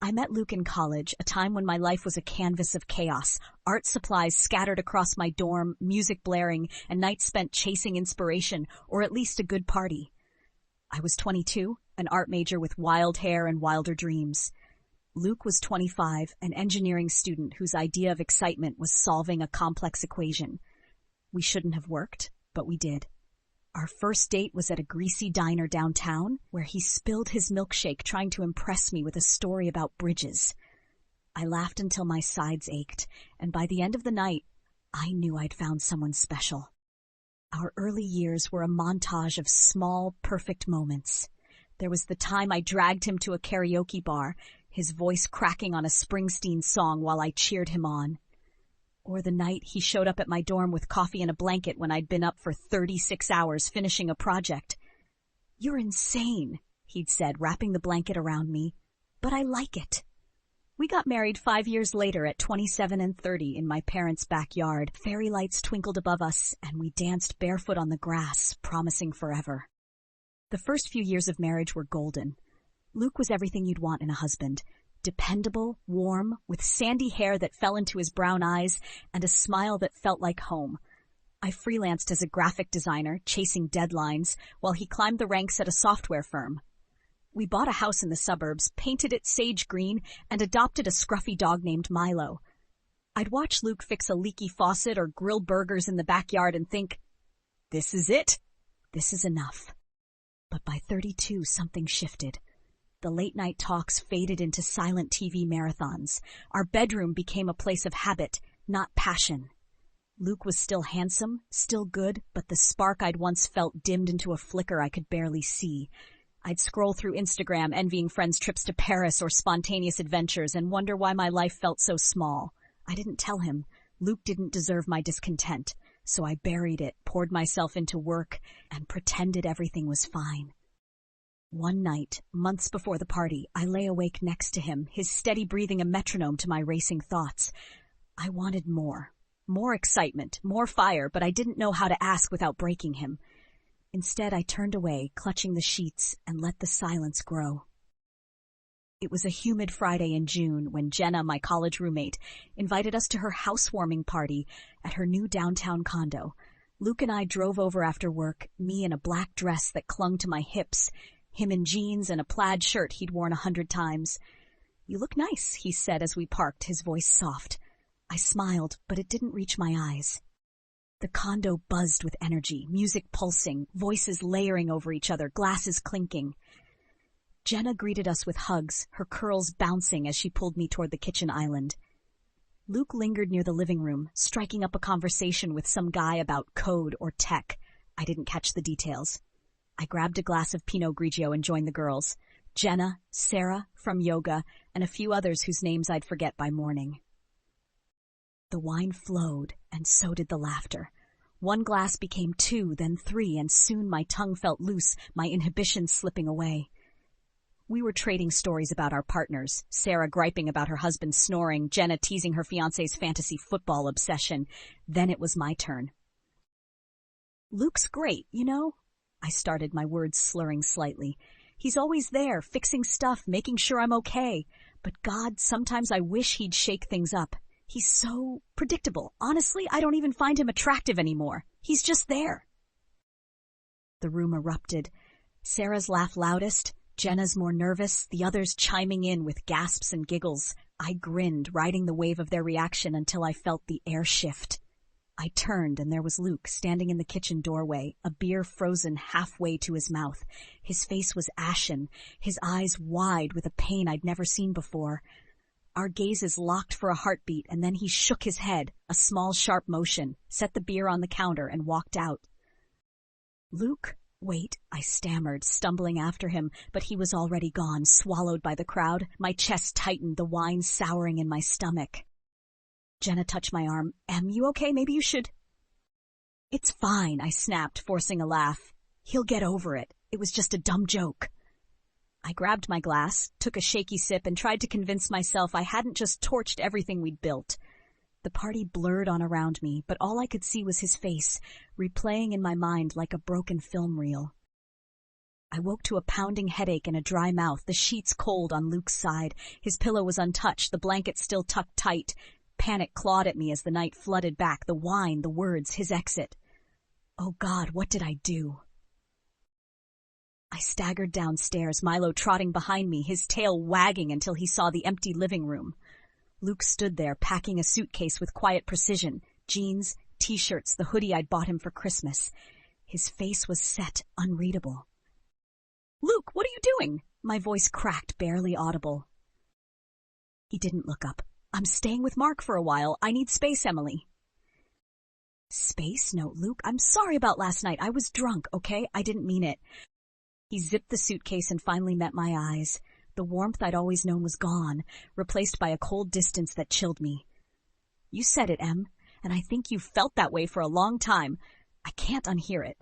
I met Luke in college, a time when my life was a canvas of chaos, art supplies scattered across my dorm, music blaring, and nights spent chasing inspiration, or at least a good party. I was 22, an art major with wild hair and wilder dreams. Luke was 25, an engineering student whose idea of excitement was solving a complex equation. We shouldn't have worked, but we did. Our first date was at a greasy diner downtown, where he spilled his milkshake trying to impress me with a story about bridges. I laughed until my sides ached, and by the end of the night, I knew I'd found someone special. Our early years were a montage of small, perfect moments. There was the time I dragged him to a karaoke bar, his voice cracking on a Springsteen song while I cheered him on. Or the night he showed up at my dorm with coffee and a blanket when I'd been up for 36 hours finishing a project. "You're insane," he'd said, wrapping the blanket around me, "but I like it." We got married 5 years later at 27 and 30 in my parents' backyard. Fairy lights twinkled above us, and we danced barefoot on the grass, promising forever. The first few years of marriage were golden. Luke was everything you'd want in a husband. Dependable, warm, with sandy hair that fell into his brown eyes and a smile that felt like home. I freelanced as a graphic designer, chasing deadlines, while he climbed the ranks at a software firm. We bought a house in the suburbs, painted it sage green, and adopted a scruffy dog named Milo. I'd watch Luke fix a leaky faucet or grill burgers in the backyard and think, this is it. This is enough. But by 32, something shifted. The late-night talks faded into silent TV marathons. Our bedroom became a place of habit, not passion. Luke was still handsome, still good, but the spark I'd once felt dimmed into a flicker I could barely see. I'd scroll through Instagram, envying friends' trips to Paris or spontaneous adventures, and wonder why my life felt so small. I didn't tell him. Luke didn't deserve my discontent, so I buried it, poured myself into work, and pretended everything was fine. One night, months before the party, I lay awake next to him, his steady breathing a metronome to my racing thoughts. I wanted more. More excitement, more fire, but I didn't know how to ask without breaking him. Instead, I turned away, clutching the sheets, and let the silence grow. It was a humid Friday in June when Jenna, my college roommate, invited us to her housewarming party at her new downtown condo. Luke and I drove over after work, me in a black dress that clung to my hips, him in jeans and a plaid shirt he'd worn 100 times. "You look nice," he said as we parked, his voice soft. I smiled, but it didn't reach my eyes. The condo buzzed with energy, music pulsing, voices layering over each other, glasses clinking. Jenna greeted us with hugs, her curls bouncing as she pulled me toward the kitchen island. Luke lingered near the living room, striking up a conversation with some guy about code or tech. I didn't catch the details. I grabbed a glass of Pinot Grigio and joined the girls. Jenna, Sarah from yoga, and a few others whose names I'd forget by morning. The wine flowed, and so did the laughter. One glass became 2, then 3, and soon my tongue felt loose, my inhibitions slipping away. We were trading stories about our partners, Sarah griping about her husband snoring, Jenna teasing her fiancé's fantasy football obsession. Then it was my turn. "Luke's great, you know?" I started, my words slurring slightly. "He's always there, fixing stuff, making sure I'm okay. But God, sometimes I wish he'd shake things up. He's so predictable. Honestly, I don't even find him attractive anymore. He's just there." The room erupted. Sarah's laugh loudest, Jenna's more nervous, the others chiming in with gasps and giggles. I grinned, riding the wave of their reaction until I felt the air shift. I turned, and there was Luke, standing in the kitchen doorway, a beer frozen halfway to his mouth. His face was ashen, his eyes wide with a pain I'd never seen before. Our gazes locked for a heartbeat, and then he shook his head, a small, sharp motion, set the beer on the counter, and walked out. "Luke, wait," I stammered, stumbling after him, but he was already gone, swallowed by the crowd. My chest tightened, the wine souring in my stomach. Jenna touched my arm. "You okay? Maybe you should—" "It's fine," I snapped, forcing a laugh. "He'll get over it. It was just a dumb joke." I grabbed my glass, took a shaky sip, and tried to convince myself I hadn't just torched everything we'd built. The party blurred on around me, but all I could see was his face, replaying in my mind like a broken film reel. I woke to a pounding headache and a dry mouth, the sheets cold on Luke's side. His pillow was untouched, the blanket still tucked tight. Panic clawed at me as the night flooded back, the wine, the words, his exit. Oh God, what did I do? I staggered downstairs, Milo trotting behind me, his tail wagging until he saw the empty living room. Luke stood there, packing a suitcase with quiet precision. Jeans, t-shirts, the hoodie I'd bought him for Christmas. His face was set, unreadable. Luke, what are you doing? My voice cracked, barely audible. He didn't look up. I'm staying with Mark for a while. I need space, Emily. Space? No, Luke, I'm sorry about last night. I was drunk, okay? I didn't mean it. He zipped the suitcase and finally met my eyes. The warmth I'd always known was gone, replaced by a cold distance that chilled me. You said it, Em, and I think you've felt that way for a long time. I can't unhear it.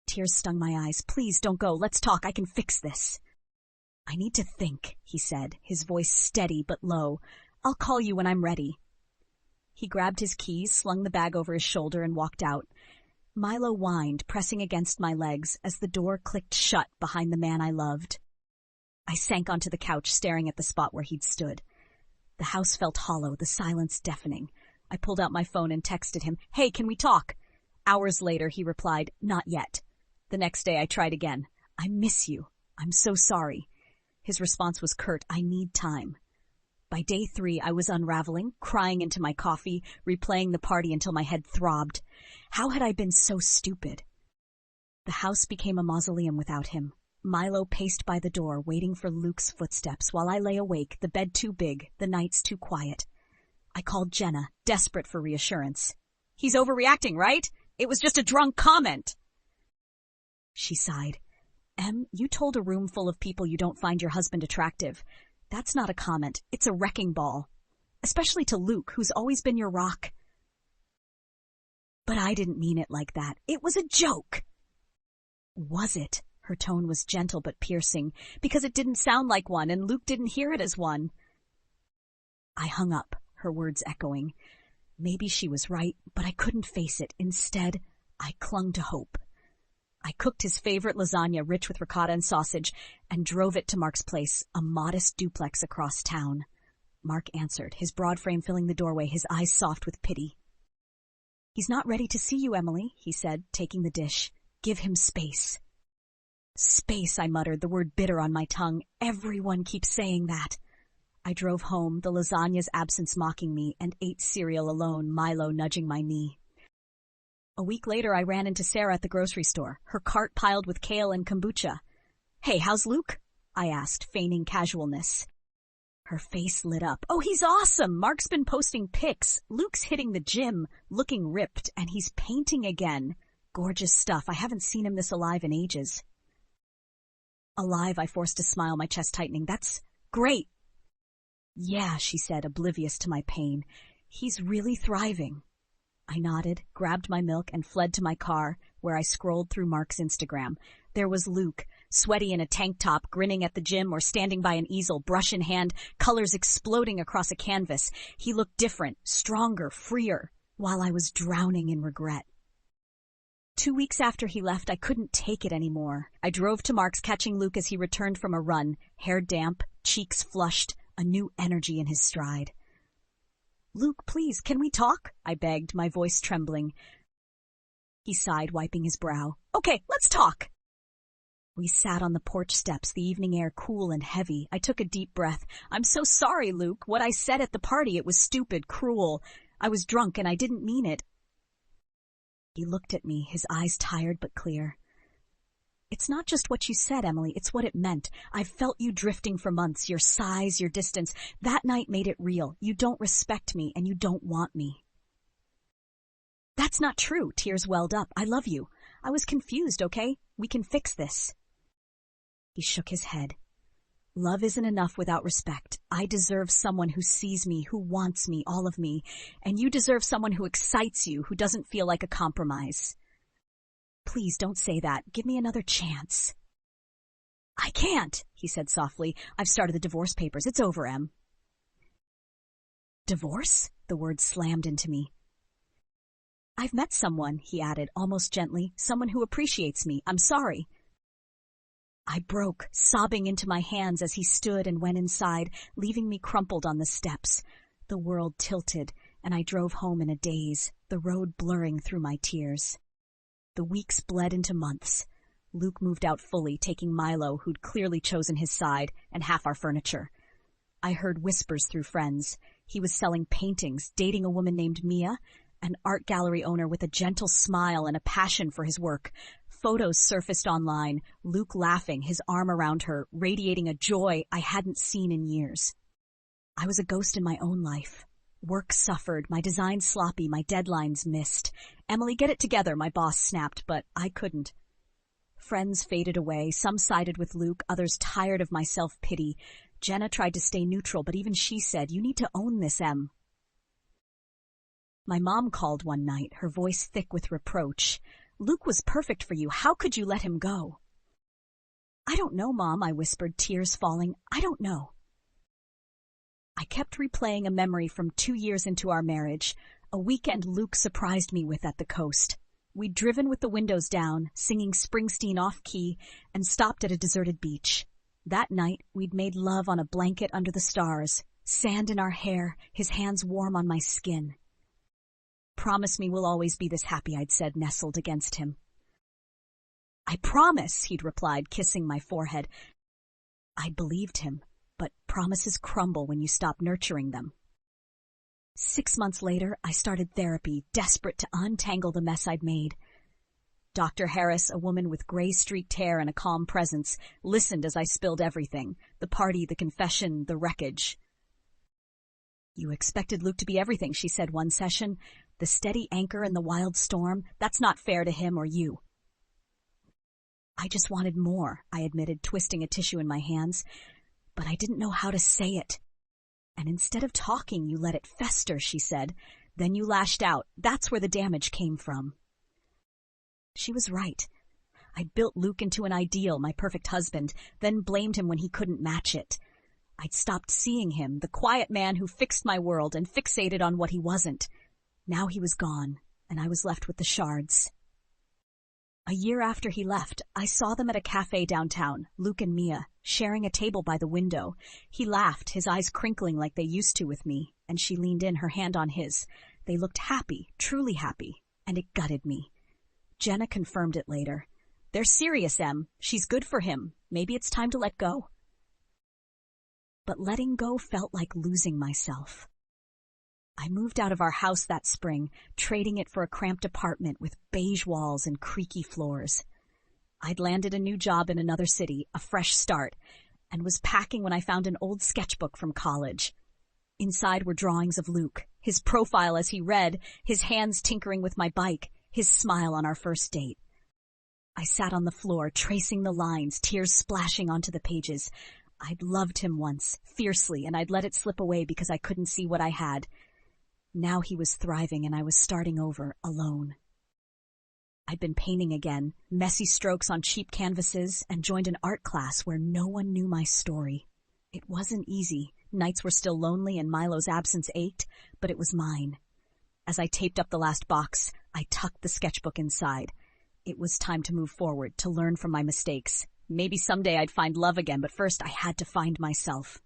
Tears stung my eyes. Please, don't go. Let's talk. I can fix this. I need to think, he said, his voice steady but low. I'll call you when I'm ready. He grabbed his keys, slung the bag over his shoulder, and walked out. Milo whined, pressing against my legs, as the door clicked shut behind the man I loved. I sank onto the couch, staring at the spot where he'd stood. The house felt hollow, the silence deafening. I pulled out my phone and texted him, Hey, can we talk? Hours later, he replied, Not yet. The next day, I tried again. I miss you. I'm so sorry. His response was curt, I need time. By day 3, I was unraveling, crying into my coffee, replaying the party until my head throbbed. How had I been so stupid? The house became a mausoleum without him. Milo paced by the door, waiting for Luke's footsteps, while I lay awake, the bed too big, the nights too quiet. I called Jenna, desperate for reassurance. He's overreacting, right? It was just a drunk comment. She sighed. Em, you told a room full of people you don't find your husband attractive. That's not a comment. It's a wrecking ball. Especially to Luke, who's always been your rock. But I didn't mean it like that. It was a joke. Was it? Her tone was gentle but piercing, because it didn't sound like one, and Luke didn't hear it as one. I hung up, her words echoing. Maybe she was right, but I couldn't face it. Instead, I clung to hope. I cooked his favorite lasagna rich with ricotta and sausage and drove it to Mark's place, a modest duplex across town. Mark answered, his broad frame filling the doorway, his eyes soft with pity. He's not ready to see you, Emily, he said, taking the dish. Give him space. Space, I muttered, the word bitter on my tongue. Everyone keeps saying that. I drove home, the lasagna's absence mocking me, and ate cereal alone, Milo nudging my knee. A week later, I ran into Sarah at the grocery store, her cart piled with kale and kombucha. Hey, how's Luke? I asked, feigning casualness. Her face lit up. Oh, he's awesome! Mark's been posting pics. Luke's hitting the gym, looking ripped, and he's painting again. Gorgeous stuff. I haven't seen him this alive in ages. Alive, I forced a smile, my chest tightening. That's great. Yeah, she said, oblivious to my pain. He's really thriving. I nodded, grabbed my milk, and fled to my car, where I scrolled through Mark's Instagram. There was Luke, sweaty in a tank top, grinning at the gym or standing by an easel, brush in hand, colors exploding across a canvas. He looked different, stronger, freer, while I was drowning in regret. 2 weeks after he left, I couldn't take it anymore. I drove to Mark's, catching Luke as he returned from a run, hair damp, cheeks flushed, a new energy in his stride. Luke, please, can we talk? I begged, my voice trembling. He sighed, wiping his brow. Okay, let's talk. We sat on the porch steps, the evening air cool and heavy. I took a deep breath. I'm so sorry, Luke. What I said at the party, it was stupid, cruel. I was drunk and I didn't mean it. He looked at me, his eyes tired but clear. It's not just what you said, Emily, it's what it meant. I've felt you drifting for months, your size, your distance. That night made it real. You don't respect me, and you don't want me. That's not true, tears welled up. I love you. I was confused, okay? We can fix this. He shook his head. Love isn't enough without respect. I deserve someone who sees me, who wants me, all of me. And you deserve someone who excites you, who doesn't feel like a compromise. Please don't say that. Give me another chance. I can't, he said softly. I've started the divorce papers. It's over, Em. Divorce? The word slammed into me. I've met someone, he added, almost gently. Someone who appreciates me. I'm sorry. I broke, sobbing into my hands as he stood and went inside, leaving me crumpled on the steps. The world tilted, and I drove home in a daze, the road blurring through my tears. The weeks bled into months. Luke moved out fully, taking Milo, who'd clearly chosen his side, and half our furniture. I heard whispers through friends. He was selling paintings, dating a woman named Mia, an art gallery owner with a gentle smile and a passion for his work. Photos surfaced online, Luke laughing, his arm around her, radiating a joy I hadn't seen in years. I was a ghost in my own life. Work suffered, my designs sloppy, my deadlines missed. "Emily, get it together," my boss snapped, but I couldn't. Friends faded away, some sided with Luke, others tired of my self-pity. Jenna tried to stay neutral, but even she said, "You need to own this, Em." My mom called one night, her voice thick with reproach. "Luke was perfect for you. How could you let him go?" "I don't know, Mom," I whispered, tears falling. "I don't know." I kept replaying a memory from 2 years into our marriage, a weekend Luke surprised me with at the coast. We'd driven with the windows down, singing Springsteen off-key, and stopped at a deserted beach. That night, we'd made love on a blanket under the stars, sand in our hair, his hands warm on my skin. "Promise me we'll always be this happy," I'd said, nestled against him. "I promise," he'd replied, kissing my forehead. I believed him, but promises crumble when you stop nurturing them. 6 months later, I started therapy, desperate to untangle the mess I'd made. Dr. Harris, a woman with gray-streaked hair and a calm presence, listened as I spilled everything, the party, the confession, the wreckage. "You expected Luke to be everything," she said one session. "The steady anchor in the wild storm, that's not fair to him or you." "I just wanted more," I admitted, twisting a tissue in my hands. "But I didn't know how to say it." "And instead of talking, you let it fester," she said. "Then you lashed out. That's where the damage came from." She was right. I'd built Luke into an ideal, my perfect husband, then blamed him when he couldn't match it. I'd stopped seeing him, the quiet man who fixed my world and fixated on what he wasn't. Now he was gone, and I was left with the shards. A year after he left, I saw them at a cafe downtown, Luke and Mia, sharing a table by the window. He laughed, his eyes crinkling like they used to with me, and she leaned in, her hand on his. They looked happy, truly happy, and it gutted me. Jenna confirmed it later. "They're serious, Em. She's good for him. Maybe it's time to let go." But letting go felt like losing myself. I moved out of our house that spring, trading it for a cramped apartment with beige walls and creaky floors. I'd landed a new job in another city, a fresh start, and was packing when I found an old sketchbook from college. Inside were drawings of Luke, his profile as he read, his hands tinkering with my bike, his smile on our first date. I sat on the floor, tracing the lines, tears splashing onto the pages. I'd loved him once, fiercely, and I'd let it slip away because I couldn't see what I had. Now he was thriving and I was starting over, alone. I'd been painting again, messy strokes on cheap canvases, and joined an art class where no one knew my story. It wasn't easy. Nights were still lonely and Milo's absence ached, but it was mine. As I taped up the last box, I tucked the sketchbook inside. It was time to move forward, to learn from my mistakes. Maybe someday I'd find love again, but first I had to find myself.